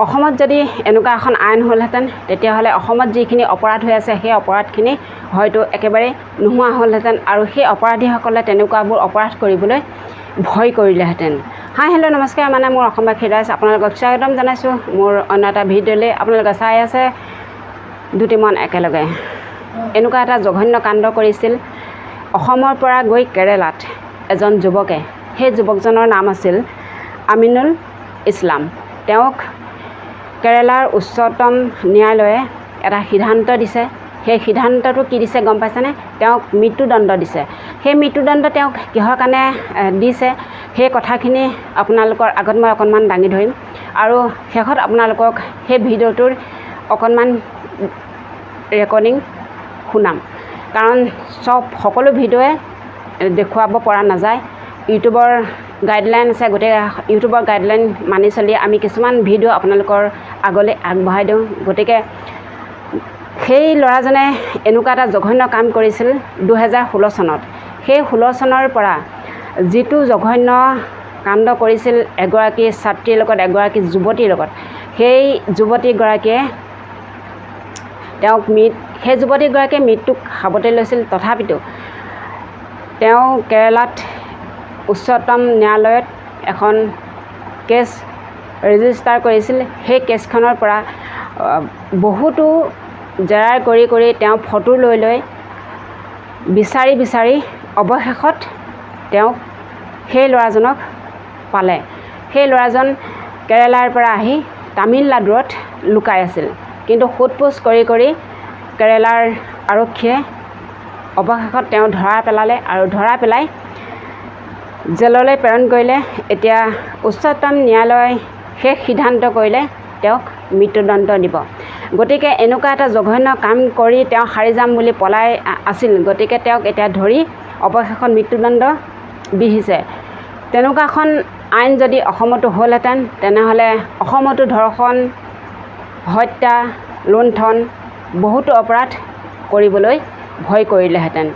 অসমত যদি এনেকুৱা এখন আইন হ'লহেঁতেন তেতিয়াহ'লে অসমত যিখিনি অপৰাধ হৈ আছে সেই অপৰাধখিনি হয়তো একেবাৰে নোহোৱা হ'লহেঁতেন আৰু সেই অপৰাধীসকলে তেনেকুৱাবোৰ অপৰাধ কৰিবলৈ ভয় কৰিলেহেঁতেন। হাই হেল্ল' নমস্কাৰ, মানে মোৰ অসমবাসী ৰাইজ, আপোনালোকক স্বাগতম জনাইছোঁ মোৰ অন্য এটা ভিডিঅ'লৈ। আপোনালোকে চাই আছে দুটি মন একেলগে। এনেকুৱা এটা জঘন্য কাণ্ড কৰিছিল অসমৰ পৰা গৈ কেৰেলাত এজন যুৱকে। সেই যুৱকজনৰ নাম আছিল আমিনুল ইছলাম। তেওঁক কেৰেলাৰ উচ্চতম ন্যায়ালয়ে এটা সিদ্ধান্ত দিছে। সেই সিদ্ধান্তটো কি দিছে গম পাইছেনে? তেওঁক মৃত্যুদণ্ড দিছে। সেই মৃত্যুদণ্ড তেওঁক কিহৰ কাৰণে দিছে সেই কথাখিনি আপোনালোকৰ আগত মই অকণমান দাঙি ধৰিম আৰু শেষত আপোনালোকক সেই ভিডিঅ'টোৰ অকণমান ৰেকৰ্ডিং শুনাম। কাৰণ সকলো ভিডিঅ'য়ে দেখুৱাব পৰা নাযায়। ইউটিউবৰ গাইডলাইন আছে, গতিকে ইউটিউবৰ গাইডলাইন মানি চলি আমি কিছুমান ভিডিঅ' আপোনালোকৰ আগলৈ আগবঢ়াই দিওঁ। গতিকে সেই ল'ৰাজনে এনেকুৱা এটা জঘন্য কাম কৰিছিল 2016 চনত। সেই 16 চনৰ পৰা যিটো জঘন্য কাণ্ড কৰিছিল এগৰাকী ছাত্ৰীৰ লগত, এগৰাকী যুৱতীৰ লগত, সেই যুৱতীগৰাকীয়ে সেই যুৱতীগৰাকীয়ে মৃত্যুক সাৱটি লৈছিল। তথাপিতো তেওঁ কেৰেলাত উচ্চতম ন্যায়ালয়ত এখন কেছ ৰেজিষ্টাৰ কৰিছিল। সেই কেছখনৰ পৰা বহুতো জেৰাৰ কৰি তেওঁ ফটো লৈ বিচাৰি অৱশেষত তেওঁক সেই ল'ৰাজনক পালে। সেই ল'ৰাজন কেৰেলাৰ পৰা আহি তামিলনাডুত লুকাই আছিল, কিন্তু সোধ-পোছ কৰি কেৰেলাৰ আৰক্ষীয়ে অৱশেষত তেওঁ ধৰা পেলালে আৰু ধৰা পেলাই জেললৈ প্ৰেৰণ কৰিলে। এতিয়া উচ্চতম ন্যায়ালয়ে শেষ সিদ্ধান্ত কৰিলে তেওঁক মৃত্যুদণ্ড দিব। গতিকে এনেকুৱা এটা জঘন্য কাম কৰি তেওঁ সাৰি যাম বুলি পলাই আছিল। গতিকে তেওঁক এতিয়া ধৰি অৱশেষত মৃত্যুদণ্ড বিহিছে। তেনেকুৱা এখন আইন যদি অসমতো হ'লহেঁতেন তেনেহ'লে অসমতো ধৰ্ষণ, হত্যা, লুণ্ঠন বহুতো অপৰাধ কৰিবলৈ ভয় কৰিলেহেঁতেন।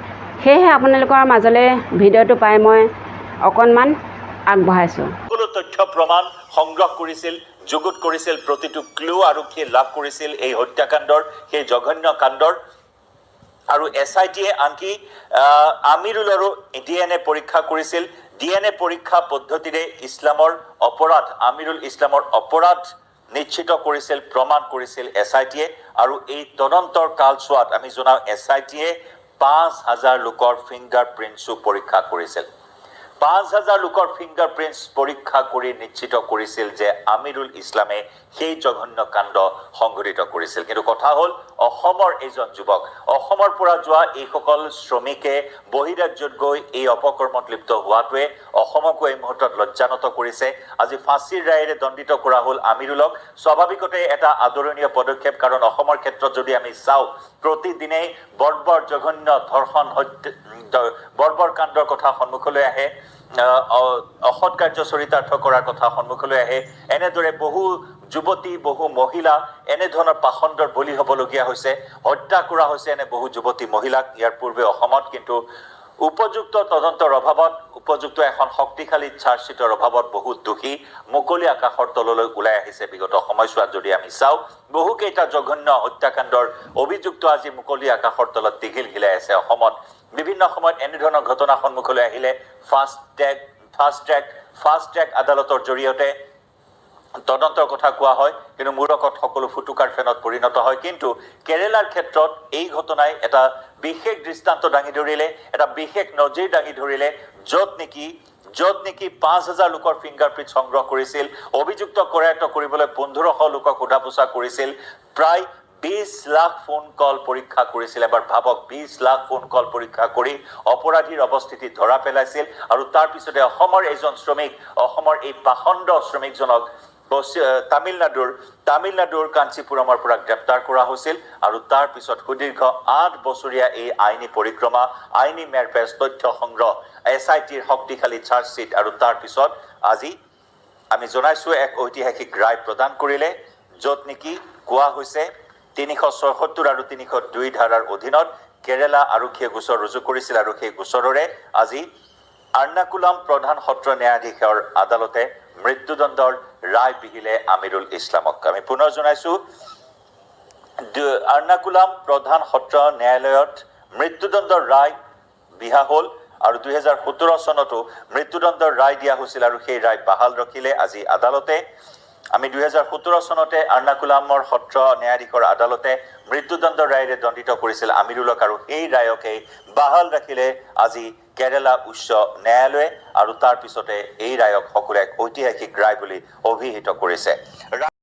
সেয়েহে আপোনালোকৰ মাজলৈ ভিডিঅ'টো পাই মই অকণমান আগবঢ়াইছোঁ। সকলো তথ্য প্ৰমাণ সংগ্ৰহ কৰিছিল, যুগুত কৰিছিল, প্ৰতিটো ক্লু আৰক্ষীয়ে লাভ কৰিছিল এই হত্যাকাণ্ডৰ, সেই জঘন্য কাণ্ডৰ। আৰু SITয়ে আনকি আমিৰুলৰো DNA পৰীক্ষা কৰিছিল। DNA পৰীক্ষা পদ্ধতিৰে আমিৰুল ইছলামৰ অপৰাধ নিশ্চিত কৰিছিল, প্ৰমাণ কৰিছিল SITয়ে। আৰু এই তদন্তৰ কালছোৱাত আমি জনাওঁ SITয়ে 5,000 লোকৰ ফিংগাৰ প্ৰিণ্টছো পৰীক্ষা কৰিছিল। 5,000 লোকৰ ফিংগাৰ প্ৰিণ্টছ পৰীক্ষা কৰি নিশ্চিত কৰিছিল যে আমিৰুল ইছলামে সেই জঘন্য কাণ্ড সংঘটিত কৰিছিল। কিন্তু কথা হ'ল অসমৰ এজন যুৱক, অসমৰ পৰা যোৱা এইসকল শ্ৰমিকে বহিৰাজ্যত গৈ এই অপকৰ্মত লিপ্ত হোৱাটোৱে অসমকো এই মুহূৰ্তত লজ্জানত কৰিছে। আজি ফাঁচীৰ ৰায়েৰে দণ্ডিত কৰা হ'ল আমিৰুলক। স্বাভাৱিকতে এটা আদৰণীয় পদক্ষেপ, কাৰণ অসমৰ ক্ষেত্ৰত যদি আমি চাওঁ প্ৰতিদিনেই বৰ্বৰ জঘন্য ধৰ্ষণ, বৰ্বৰ কাণ্ডৰ কথা সন্মুখলৈ আহে, অসৎ কাৰ্য চৰিতাৰ্থ কৰাৰ কথা সন্মুখলৈ আহে। এনেদৰে বহু যুৱতী, বহু মহিলা এনেধৰণৰ পাখণ্ডৰ বলি হ'বলগীয়া হৈছে, হত্যা কৰা হৈছে এনে বহু যুৱতী মহিলাক ইয়াৰ পূৰ্বে অসমত। কিন্তু উপযুক্ত তদন্তৰ অভাৱত, উপযুক্ত এখন শক্তিশালী চাৰ্জশ্বিটৰ অভাৱত বহু দোষী মুকলি আকাশৰ তললৈ ওলাই আহিছে। বিগত সময়ছোৱাত যদি আমি চাওঁ বহুকেইটা জঘন্য হত্যাকাণ্ডৰ অভিযুক্ত আজি মুকলি আকাশৰ তলত টিঘিল হিলাই আছে অসমত। বিভিন্ন সময়ত এনেধৰণৰ ঘটনা সন্মুখলৈ আহিলে ফাষ্ট ট্ৰেক আদালতৰ জৰিয়তে তদন্তৰ কথা কোৱা হয়, কিন্তু মূৰকত সকলো ফুটুকাৰ ফেনত পৰিণত হয়। কিন্তু কেৰেলাৰ ক্ষেত্ৰত এই ঘটনাই এটা বিশেষ দৃষ্টান্ত দাঙি ধৰিলে, এটা বিশেষ নজিৰ দাঙি ধৰিলে, য'ত নেকি 5,000 লোকৰ ফিংগাৰ প্ৰিণ্ট সংগ্ৰহ কৰিছিল, অভিযুক্ত কৰায়ত্ব কৰিবলৈ 1,500 লোকক সোধা পোছা কৰিছিল, প্ৰায় 20 লাখ ফোন কল পৰীক্ষা কৰিছিল। এবাৰ ভাবক, 20 লাখ ফোন কল পৰীক্ষা কৰি অপৰাধীৰ অৱস্থিতি ধৰা পেলাইছিল। আৰু তাৰ পিছতে অসমৰ এজন শ্ৰমিক, অসমৰ এই পাখণ্ড শ্ৰমিকজনক তামিলনাডুৰ কাঞ্চিপুৰমৰ পৰা গ্ৰেপ্তাৰ কৰা হৈছিল। আৰু তাৰ পিছত সুদীৰ্ঘ 8 বছৰীয়া এই আইনী পৰিক্ৰমা, আইনী মেৰপেচ, তথ্য সংগ্ৰহ, SITৰ শক্তিশালী চাৰ্জশ্বিট, আৰু তাৰ পিছত আজি আমি জনাইছোঁ এক ঐতিহাসিক ৰায় প্ৰদান কৰিলে, য'ত নেকি কোৱা হৈছে 376 আৰু 302 ধাৰাৰ অধীনত কেৰেলা আৰক্ষীয়ে গোচৰ ৰুজু কৰিছিল। আৰু সেই গোচৰৰে আজি আৰ্নাকুলাম প্ৰধান সত্ৰ ন্যায়াধীশৰ আদালতে মৃত্যুদণ্ডৰ ৰায় বিহিলে আমিৰুল ইছলামক। আমি পুনৰ জনাইছোঁ, এৰ্নাকুলাম প্ৰধান সত্ৰ ন্যায়ালয়ত মৃত্যুদণ্ডৰ ৰায় বিহা হ'ল আৰু 2017 চনতো মৃত্যুদণ্ডৰ ৰায় দিয়া হৈছিল আৰু সেই ৰায় বাহাল ৰাখিলে আজি আদালতে। আমি 2017 চনতে এৰ্নাকুলামৰ সত্ৰ ন্যায়াধীশৰ আদালতে মৃত্যুদণ্ডৰ ৰায়েৰে দণ্ডিত কৰিছিল আমিৰুলক আৰু সেই ৰায়কে বাহাল ৰাখিলে আজি কেৰালা উচ্চ ন্যায়ালয়ে আৰু তাৰ পিছতে এই ৰায়ক সকলোৱে এক ঐতিহাসিক ৰায় বুলি অভিহিত কৰিছে।